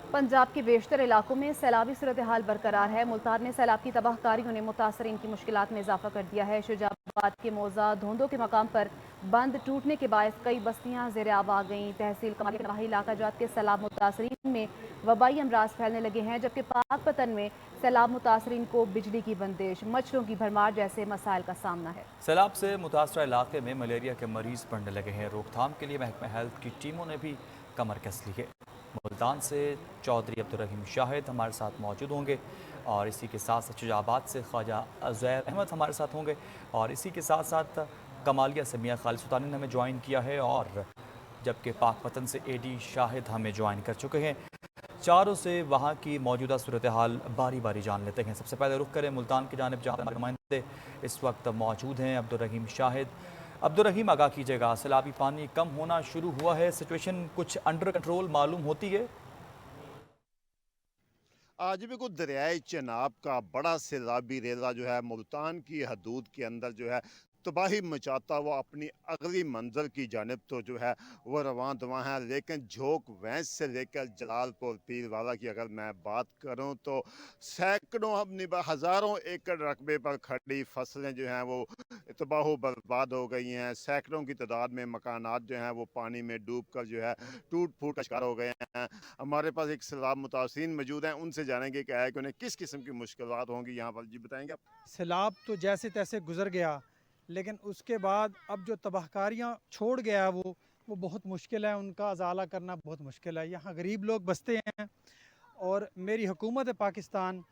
पंजाब के बेशतर इलाकों में सैलाबी सूरत हाल बरकरार है। मुल्तान में सैलाब की तबाहकारियों ने मुतासरीन की मुश्किलात में इजाफा कर दिया है। शुजाबाद के मौजा धोंदों के मकाम पर बंद टूटने के बायस कई बस्तियां ज़ेर आब आ गईं। तहसील कमाली के नवाही इलाका जात के सैलाब मुतासरीन में वबाई अमराज फैलने लगे हैं, जबकि पाकपतन में सैलाब मुतासरीन को बिजली की बंदिश, मच्छरों की भरमार जैसे मसाइल का सामना है। सैलाब से मुतासरा इलाके में मलेरिया के मरीज बढ़ने लगे हैं। रोकथाम के लिए महकमा हेल्थ की टीमों ने भी कमर कस ली है। मुल्तान से चौधरी अब्दुर्रहीम शाहिद हमारे साथ मौजूद होंगे और इसी के साथ साथ शुजाबाद से ख्वाजा उज़ैर अहमद हमारे साथ होंगे और इसी के साथ साथ कमालिया से मियाँ खालिद सुल्तानी ने हमें ज्वाइन किया है और जबकि पाकपतन से एडी शाहिद हमें ज्वाइन कर चुके हैं। चारों से वहाँ की मौजूदा सूरत हाल बारी बारी जान लेते हैं। सबसे पहले रुख करें मुल्तान की जानिब, जहाँ हमारे नुमाइंदे इस वक्त मौजूद हैं अब्दुर्रहीम शाहिद। अब्दुर्रहीम, आगाह कीजिएगा, सैलाबी पानी कम होना शुरू हुआ है, सिचुएशन कुछ अंडर कंट्रोल मालूम होती है? आज भी कुछ दरियाए चनाब का बड़ा सैलाबी रेला जो है मुल्तान की हदूद के अंदर जो है तबाही मचाता हुआ अपनी अगली मंजिल की जानिब तो जो है वो रवां दवा है। लेकिन झोंक वैंस से लेकर जलालपुर पीरवाला की अगर मैं बात करूं तो सैकड़ों अपनी हज़ारों एकड़ रकबे पर खड़ी फसलें जो हैं वो तबाह बर्बाद हो गई हैं। सैकड़ों की तादाद में मकानात जो हैं वो पानी में डूब कर जो है टूट फूट का शिकार हो गए हैं। हमारे पास एक सैलाब मुतासिरीन मौजूद हैं, उनसे जानेंगे क्या है कि उन्हें किस किस्म की मुश्किलात होंगी यहाँ पर। जी बताएंगे आप? सैलाब तो जैसे तैसे गुजर गया, लेकिन उसके बाद अब जो तबाहकारियाँ छोड़ गया है वो बहुत मुश्किल है, उनका अजाला करना बहुत मुश्किल है। यहाँ गरीब लोग बसते हैं और मेरी हुकूमत पाकिस्तान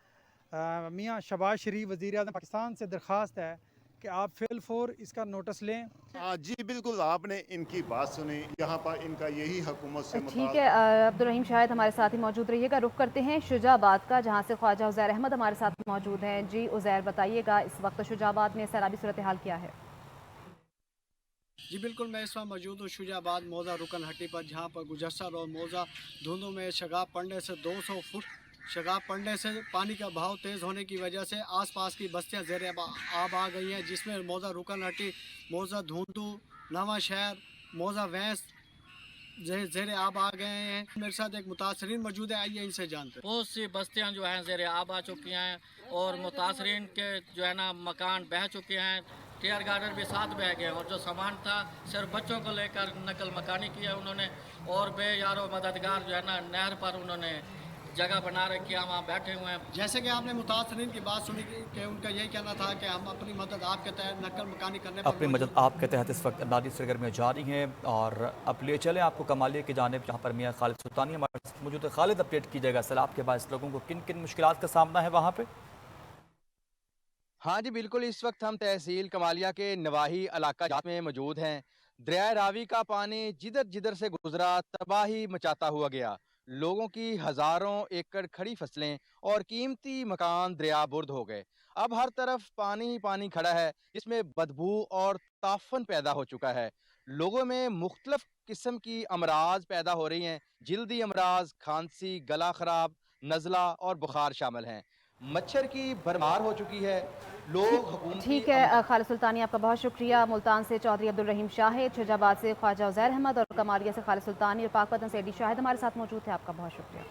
मियाँ शहबाज शरीफ वज़ीर आज़म पाकिस्तान से दरख्वास्त है कि आप फिल फोर इसका नोटिस लें। जी बिल्कुल, आपने इनकी बात सुनी। यहाँ पर इनका यही हुकूमत से ठीक है, अब्दुर्रहीम शाहिद हमारे साथ ही मौजूद रहिएगा। रुख करते हैं शुजाबाद का, जहां से ख्वाजा उज़ैर अहमद हमारे साथ मौजूद हैं। जी उज़ैर, बताइएगा इस वक्त शुजाबाद में सैलाबी सूरत हाल क्या है? जी बिल्कुल, मैं इस वक्त मौजूद हूँ शुजाबाद मौजा रुकन हट्टी पर, जहाँ पर गुजशत रोज़ मौजा धुंधों में शगाब पड़ने से 200 फुट शगाब पड़ने से पानी का बहाव तेज़ होने की वजह से आसपास की बस्तियाँ ज़ेर आब आ गई हैं, जिसमें मौजा रुकन हट्टी, मौजा धुंधू, नवा शहर, मौजा वैंस ज़ेर आब आ गए हैं। मेरे साथ एक मुतासरीन मौजूद है, आइए इनसे जानते हैं। बहुत सी बस्तियां जो हैं ज़ेर आब आ चुकी हैं और मुतासरीन के जो है ना मकान बह चुके हैं। टीयर गार्डन भी साथ बह गए और जो सामान था सिर्फ बच्चों को लेकर नकल मकानी किया उन्होंने और बेयारो मददगार जो है ना नहर पर उन्होंने जगह बना रखी है, वहाँ बैठे हुए हैं। जैसे कि आपने मुतासरीन की बात सुनी कि उनका यही कहना था कि हम अपनी मदद आपके तहत नकल मकानी करने पर अपनी मदद आपके तहत इस वक्त इमदादी सरगर्मियाँ जारी हैं और अब ले चलें आपको कमालिया की जानिब, जहाँ पर मियाँ खालिद सुल्तानी हमारे साथ मौजूद है। खालिद, अपडेट कीजिएगा, सैलाब के बाद लोगों को किन किन मुश्किलात का सामना है वहाँ पे? हाँ जी बिल्कुल, इस वक्त हम तहसील कमालिया के नवाही इलाका जात में मौजूद हैं। दरिया रावी का पानी जिधर जिधर से गुजरा तबाही मचाता हुआ गया। लोगों की हजारों एकड़ खड़ी फसलें और कीमती मकान दरिया बुर्द हो गए। अब हर तरफ पानी ही पानी खड़ा है, जिसमें बदबू और ताफन पैदा हो चुका है। लोगों में मुख्तलिफ किस्म की अमराज पैदा हो रही हैं। जिल्दी अमराज, खांसी, गला खराब, नज़ला और बुखार शामिल हैं। मच्छर की भरमार हो चुकी है। ठीक लोग हुकूमती ठीक है, खालिद सुल्तानी, आपका बहुत शुक्रिया। मुल्तान से चौधरी अब्दुर्रहीम शाहिद, शुजाबाद से ख्वाजा उज़ैर अहमद और कमालिया से खालिद सुल्तानी और पाकपतन से एडी शाहिद हमारे साथ मौजूद थे। आपका बहुत शुक्रिया।